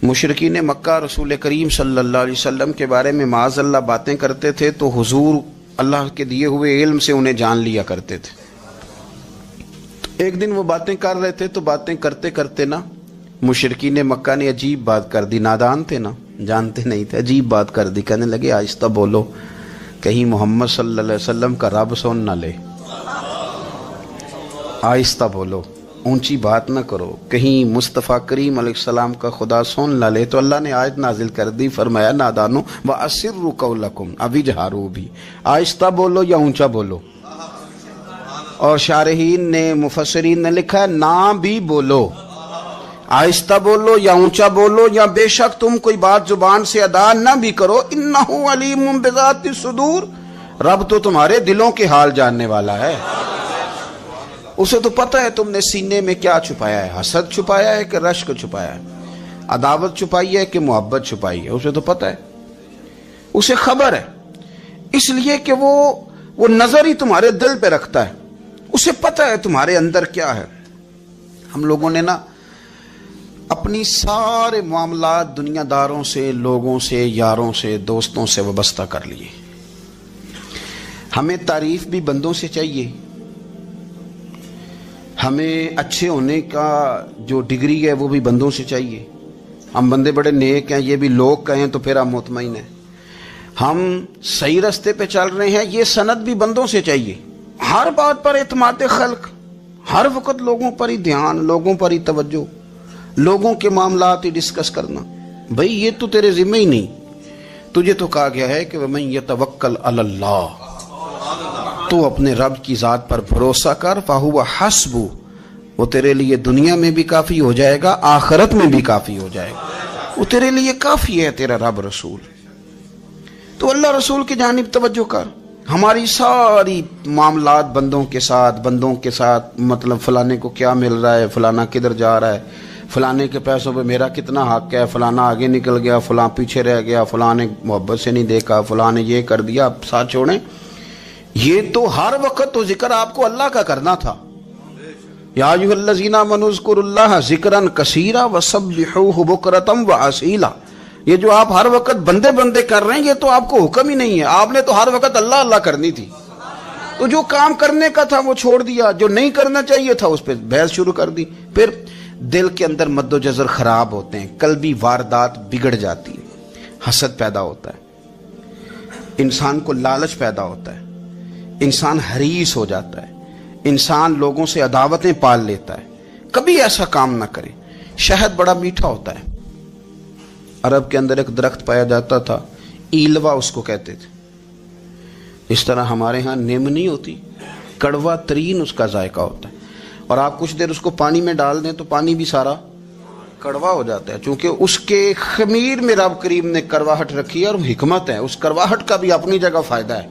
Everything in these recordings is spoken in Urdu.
مشرکین مکہ رسول کریم صلی اللہ علیہ وسلم کے بارے میں معاذ اللہ باتیں کرتے تھے تو حضور اللہ کے دیے ہوئے علم سے انہیں جان لیا کرتے تھے۔ ایک دن وہ باتیں کر رہے تھے تو باتیں کرتے کرتے نا مشرکین مکہ نے عجیب بات کر دی، نادان تھے نا، جانتے نہیں تھے، عجیب بات کر دی، کہنے لگے آہستہ بولو کہیں محمد صلی اللہ علیہ وسلم کا رب سن نہ لے، آہستہ بولو، اونچی بات نہ کرو، کہیں مصطفیٰ کریم علیہ السلام کا خدا سن نہ لے۔ تو اللہ نے آیت نازل کر دی، فرمایا نادانو وَأَسِرُّوا قَوْلَكُمْ، ابھی جہارو بھی، آہستہ بولو یا اونچا بولو۔ اور شارحین نے مفسرین نے لکھا ہے نہ بھی بولو، آہستہ بولو یا اونچا بولو، یا بے شک تم کوئی بات زبان سے ادا نہ بھی کرو، اِنَّهُ عَلِيمٌ بِذَاتِ الصُّدُورِ، رب تو تمہارے دلوں کے حال جاننے والا ہے، اسے تو پتہ ہے تم نے سینے میں کیا چھپایا ہے، حسد چھپایا ہے کہ رشک چھپایا ہے، عداوت چھپائی ہے کہ محبت چھپائی ہے، اسے تو پتہ ہے، اسے خبر ہے، اس لیے کہ وہ نظر ہی تمہارے دل پہ رکھتا ہے، اسے پتہ ہے تمہارے اندر کیا ہے۔ ہم لوگوں نے نا اپنی سارے معاملات دنیا داروں سے، لوگوں سے، یاروں سے، دوستوں سے وابستہ کر لیے۔ ہمیں تعریف بھی بندوں سے چاہیے، ہمیں اچھے ہونے کا جو ڈگری ہے وہ بھی بندوں سے چاہیے، ہم بندے بڑے نیک ہیں یہ بھی لوگ کہیں تو پھر ہم مطمئن ہیں، ہم صحیح راستے پہ چل رہے ہیں یہ سند بھی بندوں سے چاہیے۔ ہر بات پر اعتماد خلق، ہر وقت لوگوں پر ہی دھیان، لوگوں پر ہی توجہ، لوگوں کے معاملات ہی ڈسکس کرنا، بھئی یہ تو تیرے ذمہ ہی نہیں، تجھے تو کہا گیا ہے کہ وَمَن يَتَوَکَّلْ عَلَى اللَّهِ، تو اپنے رب کی ذات پر بھروسہ کر، فَهُوَ حَسْبُهُ، وہ تیرے لیے دنیا میں بھی کافی ہو جائے گا، آخرت میں بھی کافی ہو جائے گا، وہ تیرے لیے کافی ہے تیرا رب رسول۔ تو اللہ رسول کی جانب توجہ کر۔ ہماری ساری معاملات بندوں کے ساتھ مطلب فلانے کو کیا مل رہا ہے، فلانا کدھر جا رہا ہے، فلانے کے پیسوں پہ میرا کتنا حق ہے، فلانا آگے نکل گیا، فلاں پیچھے رہ گیا، فلاں نے محبت سے نہیں دیکھا، فلاں نے یہ کر دیا، آپ ساتھ چھوڑیں۔ یہ تو ہر وقت تو ذکر آپ کو اللہ کا کرنا تھا، یا ایھا الذین آمنوا اذکروا اللہ ذکرا کثیرا وسبحوہ بکرۃ واسیلا، یہ جو آپ ہر وقت بندے کر رہے ہیں یہ تو آپ کو حکم ہی نہیں ہے، آپ نے تو ہر وقت اللہ اللہ کرنی تھی، تو جو کام کرنے کا تھا وہ چھوڑ دیا، جو نہیں کرنا چاہیے تھا اس پہ بحث شروع کر دی، پھر دل کے اندر مد و جزر خراب ہوتے ہیں، قلبی واردات بگڑ جاتی ہے، حسد پیدا ہوتا ہے، انسان کو لالچ پیدا ہوتا ہے، انسان حریص ہو جاتا ہے، انسان لوگوں سے عداوتیں پال لیتا ہے۔ کبھی ایسا کام نہ کرے۔ شہد بڑا میٹھا ہوتا ہے، عرب کے اندر ایک درخت پایا جاتا تھا، ایلوا اس کو کہتے تھے، اس طرح ہمارے ہاں نیم نہیں ہوتی، کڑوا ترین اس کا ذائقہ ہوتا ہے، اور آپ کچھ دیر اس کو پانی میں ڈال دیں تو پانی بھی سارا کڑوا ہو جاتا ہے، چونکہ اس کے خمیر میں رب کریم نے کرواہٹ رکھی ہے، اور حکمت ہے، اس کرواہٹ کا بھی اپنی جگہ فائدہ ہے۔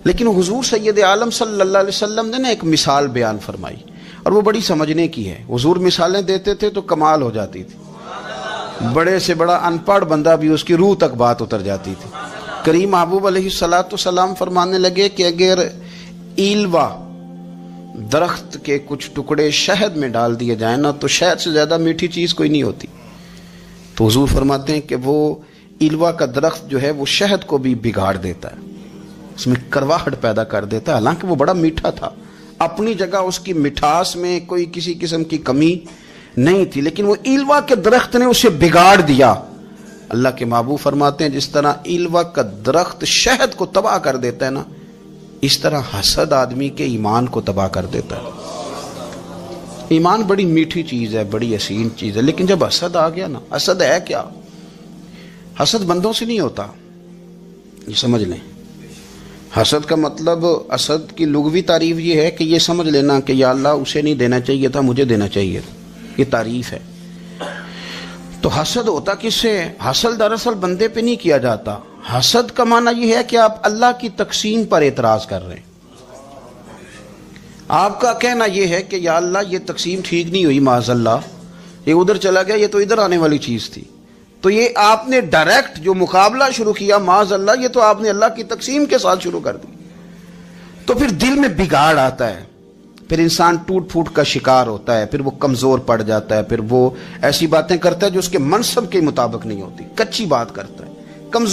لیکن حضور سید عالم صلی اللہ علیہ وسلم نے ایک مثال بیان فرمائی، اور وہ بڑی سمجھنے کی ہے۔ حضور مثالیں دیتے تھے تو کمال ہو جاتی تھی، بڑے سے بڑا ان پڑھ بندہ بھی اس کی روح تک بات اتر جاتی تھی۔ کریم محبوب علیہ السلام فرمانے لگے کہ اگر ایلوا درخت کے کچھ ٹکڑے شہد میں ڈال دیے جائیں نا تو شہد سے زیادہ میٹھی چیز کوئی نہیں ہوتی، تو حضور فرماتے ہیں کہ وہ ایلوا کا درخت جو ہے وہ شہد کو بھی بگاڑ دیتا ہے، اس میں کرواہٹ پیدا کر دیتا ہے، حالانکہ وہ بڑا میٹھا تھا، اپنی جگہ اس کی مٹھاس میں کوئی کسی قسم کی کمی نہیں تھی، لیکن وہ ایلوا کے درخت نے اسے بگاڑ دیا۔ اللہ کے محبوب فرماتے ہیں جس طرح ایلوا کا درخت شہد کو تباہ کر دیتا ہے نا، اس طرح حسد آدمی کے ایمان کو تباہ کر دیتا ہے۔ ایمان بڑی میٹھی چیز ہے، بڑی حسین چیز ہے، لیکن جب حسد آ گیا نا، حسد ہے کیا؟ حسد بندوں سے نہیں ہوتا، یہ سمجھ لیں۔ حسد کا مطلب، حسد کی لغوی تعریف یہ ہے کہ یہ سمجھ لینا کہ یا اللہ اسے نہیں دینا چاہیے تھا، مجھے دینا چاہیے تھا، یہ تعریف ہے۔ تو حسد ہوتا کس سے؟ حسد دراصل بندے پہ نہیں کیا جاتا، حسد کا معنی یہ ہے کہ آپ اللہ کی تقسیم پر اعتراض کر رہے ہیں، آپ کا کہنا یہ ہے کہ یا اللہ یہ تقسیم ٹھیک نہیں ہوئی، معاذ اللہ یہ ادھر چلا گیا، یہ تو ادھر آنے والی چیز تھی، تو یہ آپ نے ڈائریکٹ جو مقابلہ شروع کیا، معاذ اللہ یہ تو آپ نے اللہ کی تقسیم کے ساتھ شروع کر دی، تو پھر دل میں بگاڑ آتا ہے، پھر انسان ٹوٹ پھوٹ کا شکار ہوتا ہے، پھر وہ کمزور پڑ جاتا ہے، پھر وہ ایسی باتیں کرتا ہے جو اس کے منصب کے مطابق نہیں ہوتی، کچی بات کرتا ہے، کمزور